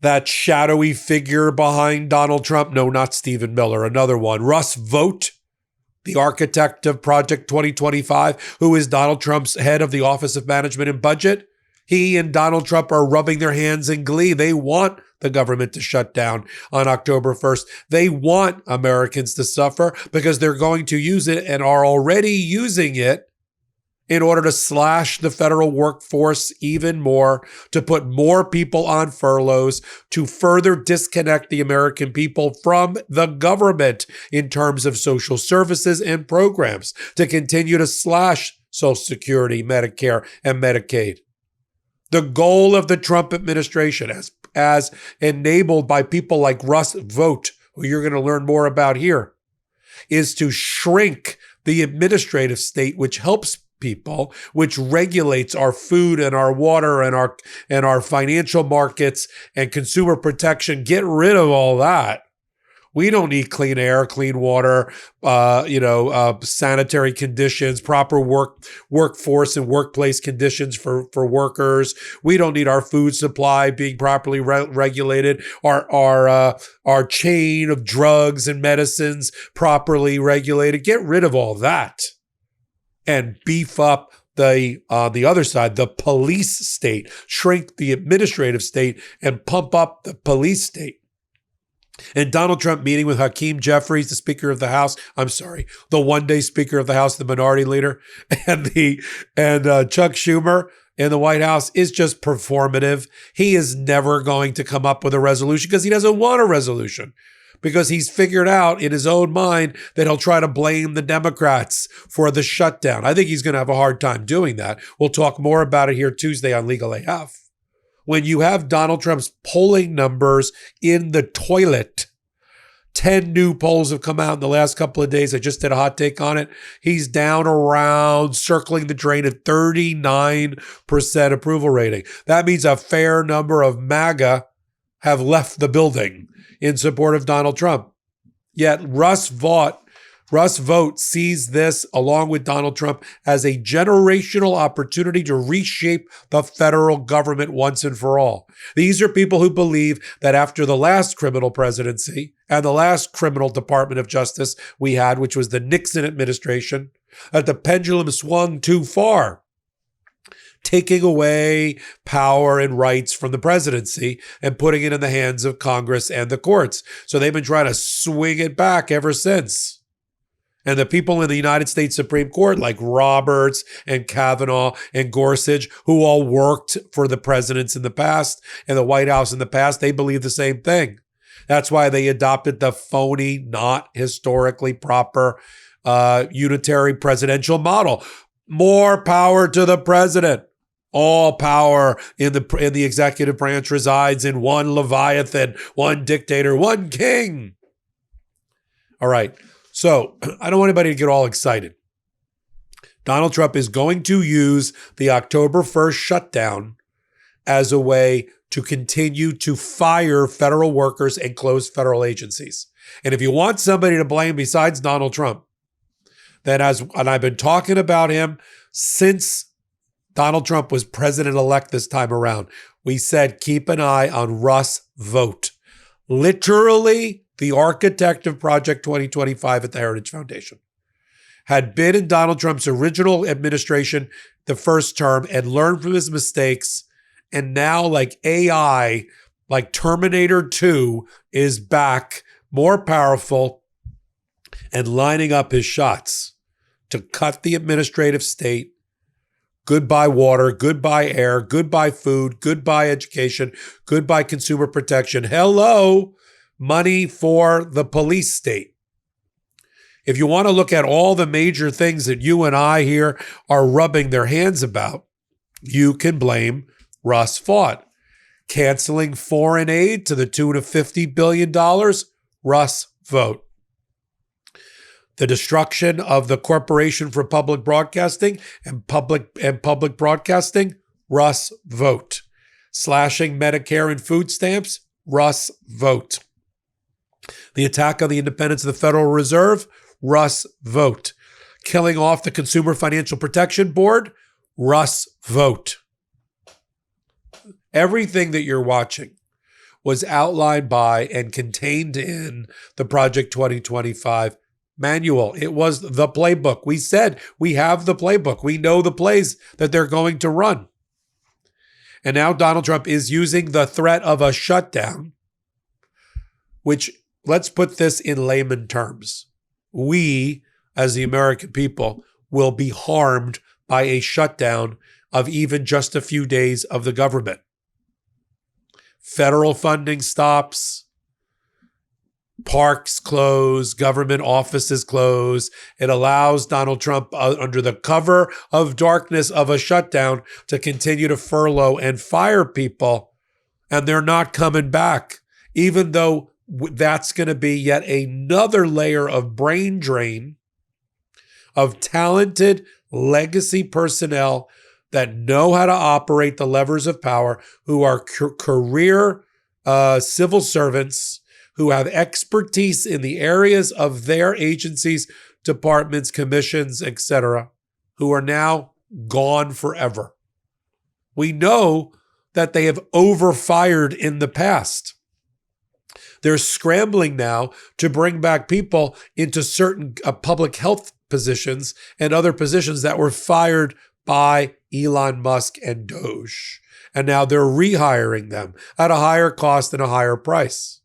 that shadowy figure behind Donald Trump. No, not Stephen Miller, another one. Russ Vought, the architect of Project 2025, who is Donald Trump's head of the Office of Management and Budget. He and Donald Trump are rubbing their hands in glee. They want the government to shut down on October 1st. They want Americans to suffer because they're going to use it and are already using it in order to slash the federal workforce even more, to put more people on furloughs, to further disconnect the American people from the government in terms of social services and programs, to continue to slash Social Security, Medicare, and Medicaid. The goal of the Trump administration, as enabled by people like Russ Vought, who you're going to learn more about here, is to shrink the administrative state, which helps people, which regulates our food and our water and our financial markets and consumer protection. Get rid of all that. We don't need clean air, clean water, sanitary conditions, proper workforce and workplace conditions for workers. We don't need our food supply being properly regulated, our chain of drugs and medicines properly regulated. Get rid of all that and beef up on the other side, the police state, shrink the administrative state and pump up the police state. And Donald Trump meeting with Hakeem Jeffries, the Speaker of the House, the one-day Speaker of the House, the Minority Leader, and Chuck Schumer in the White House is just performative. He is never going to come up with a resolution because he doesn't want a resolution, because he's figured out in his own mind that he'll try to blame the Democrats for the shutdown. I think he's going to have a hard time doing that. We'll talk more about it here Tuesday on Legal AF. When you have Donald Trump's polling numbers in the toilet, 10 new polls have come out in the last couple of days. I just did a hot take on it. He's down around circling the drain at 39% approval rating. That means a fair number of MAGA have left the building in support of Donald Trump. Yet Russ Vought sees this, along with Donald Trump, as a generational opportunity to reshape the federal government once and for all. These are people who believe that after the last criminal presidency and the last criminal Department of Justice we had, which was the Nixon administration, that the pendulum swung too far, taking away power and rights from the presidency and putting it in the hands of Congress and the courts. So they've been trying to swing it back ever since. And the people in the United States Supreme Court, like Roberts and Kavanaugh and Gorsuch, who all worked for the presidents in the past and the White House in the past, they believe the same thing. That's why they adopted the phony, not historically proper unitary presidential model. More power to the president. All power in the executive branch resides in one Leviathan, one dictator, one king. All right. So I don't want anybody to get all excited. Donald Trump is going to use the October 1st shutdown as a way to continue to fire federal workers and close federal agencies. And if you want somebody to blame besides Donald Trump, then and I've been talking about him since Donald Trump was president-elect this time around, we said keep an eye on Russ Vought. Literally, the architect of Project 2025 at the Heritage Foundation, had been in Donald Trump's original administration the first term and learned from his mistakes. And now, like AI, like Terminator 2, is back, more powerful, and lining up his shots to cut the administrative state. Goodbye water, goodbye air, goodbye food, goodbye education, goodbye consumer protection. Hello, money for the police state. If you want to look at all the major things that you and I here are rubbing their hands about, you can blame Russ Vought. Canceling foreign aid to the tune of $50 billion, Russ Vought. The destruction of the Corporation for Public Broadcasting and public broadcasting, Russ Vought. Slashing Medicare and food stamps, Russ Vought. The attack on the independence of the Federal Reserve, Russ Vought. Killing off the Consumer Financial Protection Board, Russ Vought. Everything that you're watching, was outlined by and contained in the Project 2025 manual. It was the playbook. We said we have the playbook. We know the plays that they're going to run. And now Donald Trump is using the threat of a shutdown, which, let's put this in layman terms. We, as the American people, will be harmed by a shutdown of even just a few days of the government. Federal funding stops, parks close, government offices close. It allows Donald Trump, under the cover of darkness of a shutdown, to continue to furlough and fire people, and they're not coming back, even though that's going to be yet another layer of brain drain of talented legacy personnel that know how to operate the levers of power, who are career civil servants, who have expertise in the areas of their agencies, departments, commissions, etc., who are now gone forever. We know that they have overfired in the past. They're scrambling now to bring back people into certain public health positions and other positions that were fired by Elon Musk and DOGE. And now they're rehiring them at a higher cost and a higher price.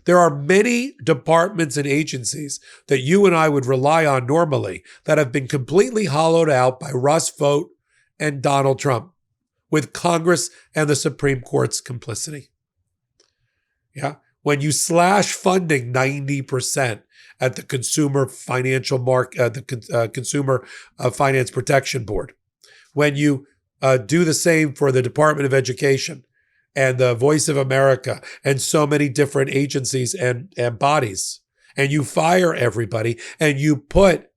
There are many departments and agencies that you and I would rely on normally that have been completely hollowed out by Russ Vought and Donald Trump, with Congress and the Supreme Court's complicity. Yeah. When you slash funding 90% at the Consumer Financial Consumer Finance Protection Board, when you do the same for the Department of Education and the Voice of America and so many different agencies and bodies, and you fire everybody and you put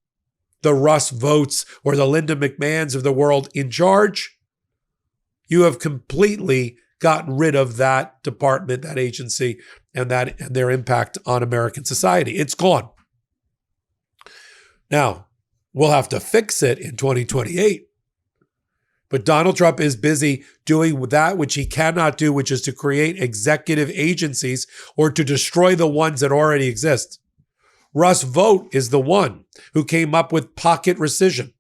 the Russ Voughts or the Linda McMahons of the world in charge, you have completely gotten rid of that department, that agency, and their impact on American society. It's gone. Now, we'll have to fix it in 2028. But Donald Trump is busy doing that which he cannot do, which is to create executive agencies or to destroy the ones that already exist. Russ Vought is the one who came up with pocket rescission.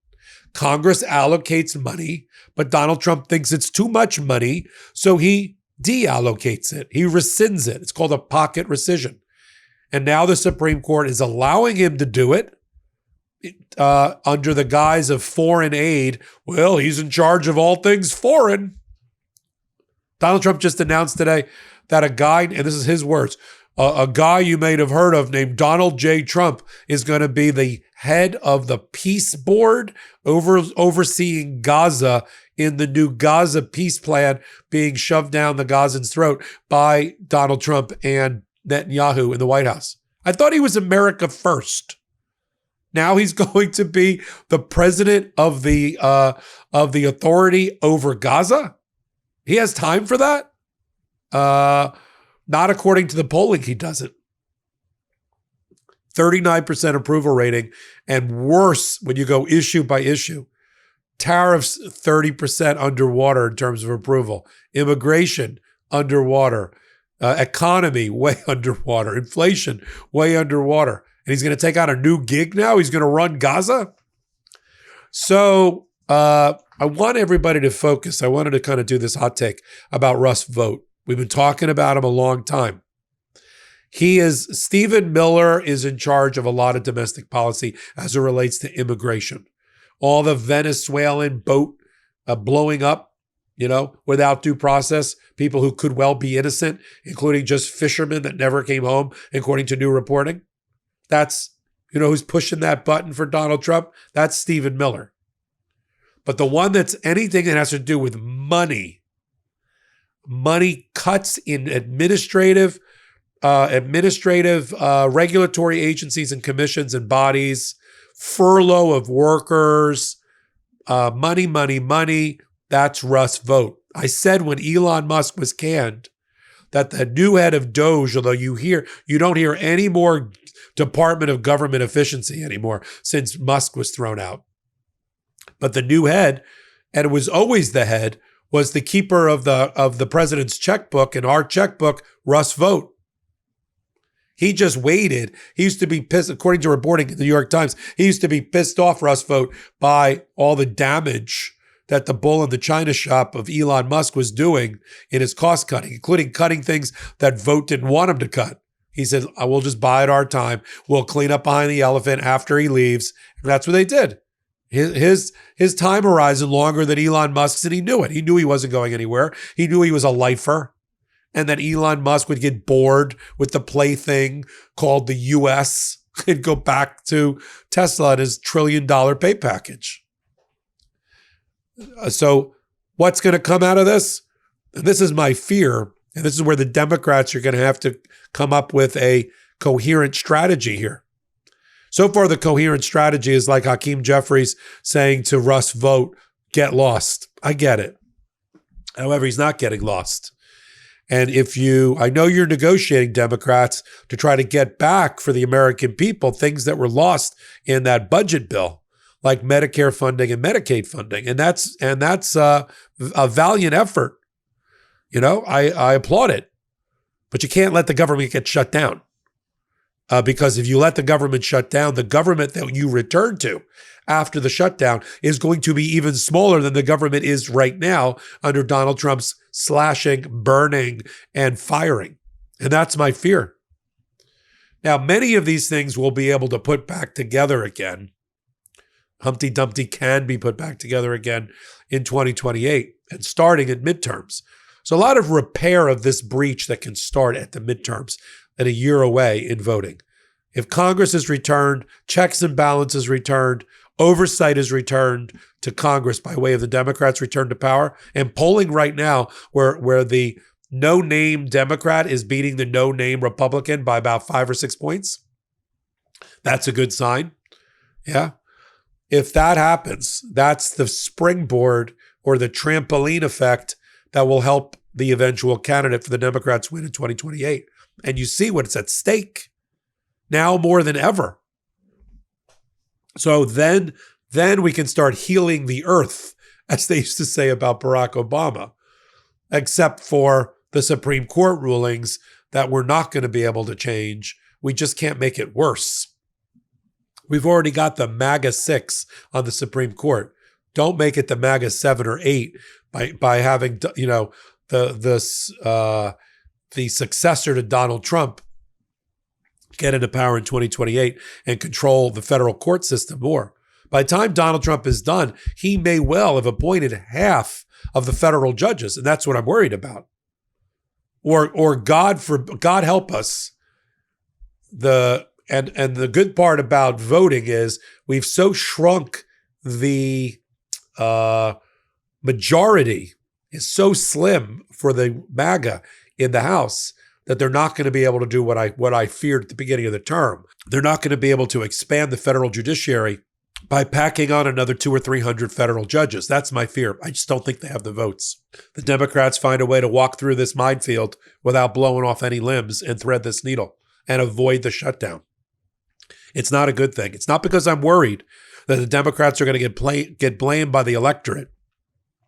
Congress allocates money, but Donald Trump thinks it's too much money, so he deallocates it. He rescinds it. It's called a pocket rescission. And now the Supreme Court is allowing him to do it under the guise of foreign aid. Well, he's in charge of all things foreign. Donald Trump just announced today that a guy, and this is his words, a guy you may have heard of named Donald J. Trump is going to be the head of the peace board overseeing Gaza in the new Gaza peace plan being shoved down the Gazans' throat by Donald Trump and Netanyahu in the White House. I thought he was America first. Now he's going to be the president of the authority over Gaza. He has time for that? Not according to the polling, he doesn't. 39% approval rating, and worse when you go issue by issue. Tariffs 30% underwater in terms of approval. Immigration underwater. Economy way underwater. Inflation way underwater. And he's going to take on a new gig now? He's going to run Gaza? So I want everybody to focus. I wanted to kind of do this hot take about Russ Vought. We've been talking about him a long time. Stephen Miller is in charge of a lot of domestic policy as it relates to immigration. All the Venezuelan boat blowing up, without due process, people who could well be innocent, including just fishermen that never came home, according to new reporting. That's, who's pushing that button for Donald Trump? That's Stephen Miller. But the one that's anything that has to do with money cuts in administrative, regulatory agencies and commissions and bodies, furlough of workers, money, that's Russ Vought. I said when Elon Musk was canned that the new head of DOGE, although you don't hear any more Department of Government Efficiency anymore since Musk was thrown out. But the new head, and it was always the head, was the keeper of the president's checkbook and our checkbook, Russ Vought. He just waited. He used to be pissed, according to reporting in the New York Times, he used to be pissed off, Russ Vought, by all the damage that the bull in the China shop of Elon Musk was doing in his cost cutting, including cutting things that Vought didn't want him to cut. He said, I will just buy it our time. We'll clean up behind the elephant after he leaves. And that's what they did. His time horizon longer than Elon Musk's, and he knew it. He knew he wasn't going anywhere. He knew he was a lifer, and that Elon Musk would get bored with the plaything called the US and go back to Tesla and his $1 trillion pay package. So what's going to come out of this? And this is my fear, and this is where the Democrats are going to have to come up with a coherent strategy here. So far, the coherent strategy is like Hakeem Jeffries saying to Russ Vought, get lost. I get it. However, he's not getting lost. And I know you're negotiating, Democrats, to try to get back for the American people things that were lost in that budget bill, like Medicare funding and Medicaid funding. And that's a valiant effort. You know, I applaud it. But you can't let the government get shut down. Because if you let the government shut down, the government that you return to after the shutdown is going to be even smaller than the government is right now under Donald Trump's slashing, burning, and firing. And that's my fear. Now, many of these things we'll be able to put back together again. Humpty Dumpty can be put back together again in 2028 and starting at midterms. So a lot of repair of this breach that can start at the midterms and a year away in voting. If Congress is returned, checks and balances returned, oversight is returned to Congress by way of the Democrats' return to power, and polling right now where the no-name Democrat is beating the no-name Republican by about 5 or 6 points, that's a good sign. Yeah. If that happens, that's the springboard or the trampoline effect that will help the eventual candidate for the Democrats win in 2028. And you see what's at stake now more than ever. So then we can start healing the earth, as they used to say about Barack Obama, except for the Supreme Court rulings that we're not going to be able to change. We just can't make it worse. We've already got the MAGA 6 on the Supreme Court. Don't make it the MAGA 7 or 8 by having, you know, the successor to Donald Trump get into power in 2028 and control the federal court system more. By the time Donald Trump is done, he may well have appointed half of the federal judges, and that's what I'm worried about. Or God help us. And the good part about voting is we've so shrunk the majority is so slim for the MAGA in the House that they're not going to be able to do what I feared at the beginning of the term. They're not going to be able to expand the federal judiciary by packing on another 200 or 300 federal judges. That's my fear. I just don't think they have the votes. The Democrats find a way to walk through this minefield without blowing off any limbs and thread this needle and avoid the shutdown. It's not a good thing. It's not because I'm worried that the Democrats are going to get blamed by the electorate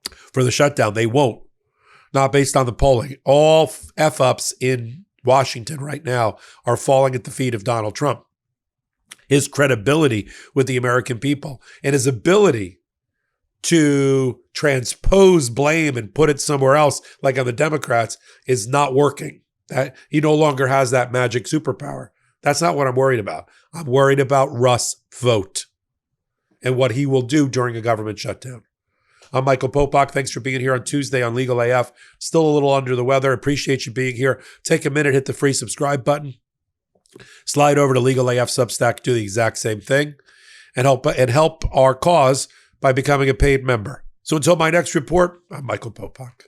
for the shutdown. They won't. Not based on the polling. All F-ups in Washington right now are falling at the feet of Donald Trump. His credibility with the American people and his ability to transpose blame and put it somewhere else, like on the Democrats, is not working. That he no longer has that magic superpower. That's not what I'm worried about. I'm worried about Russ Vought and what he will do during a government shutdown. I'm Michael Popok. Thanks for being here on Tuesday on Legal AF. Still a little under the weather. Appreciate you being here. Take a minute, hit the free subscribe button. Slide over to Legal AF Substack, do the exact same thing, and help our cause by becoming a paid member. So until my next report, I'm Michael Popok.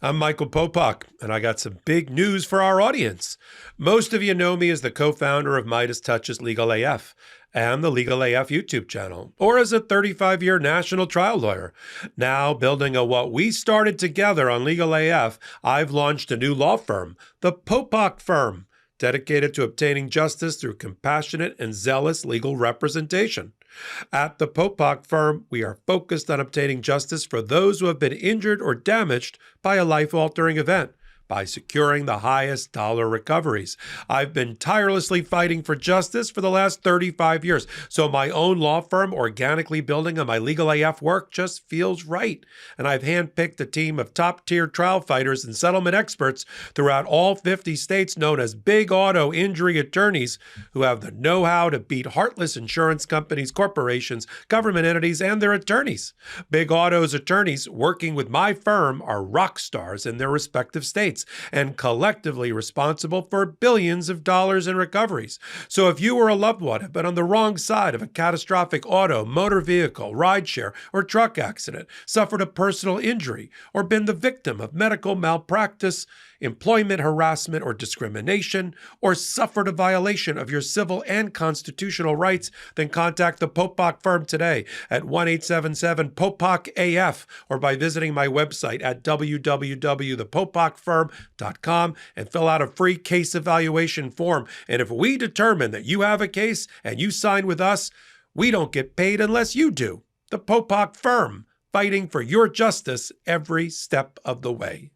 I'm Michael Popok, and I got some big news for our audience. Most of you know me as the co-founder of Midas Touches Legal AF and the Legal AF YouTube channel, or as a 35-year national trial lawyer. Now, building on what we started together on Legal AF, I've launched a new law firm, the Popok Firm, dedicated to obtaining justice through compassionate and zealous legal representation. At the Popok firm, we are focused on obtaining justice for those who have been injured or damaged by a life-altering event by securing the highest dollar recoveries. I've been tirelessly fighting for justice for the last 35 years, so my own law firm organically building on my legal AF work just feels right. And I've handpicked a team of top-tier trial fighters and settlement experts throughout all 50 states known as big auto injury attorneys who have the know-how to beat heartless insurance companies, corporations, government entities, and their attorneys. Big Auto's attorneys working with my firm are rock stars in their respective states and collectively responsible for billions of dollars in recoveries. So if you or a loved one have been on the wrong side of a catastrophic auto, motor vehicle, rideshare, or truck accident, suffered a personal injury, or been the victim of medical malpractice, employment harassment or discrimination, or suffered a violation of your civil and constitutional rights, then contact the Popok firm today at 1-877-POPOK-AF or by visiting my website at www.thepopokfirm.com and fill out a free case evaluation form. And if we determine that you have a case and you sign with us, we don't get paid unless you do. The Popok firm, fighting for your justice every step of the way.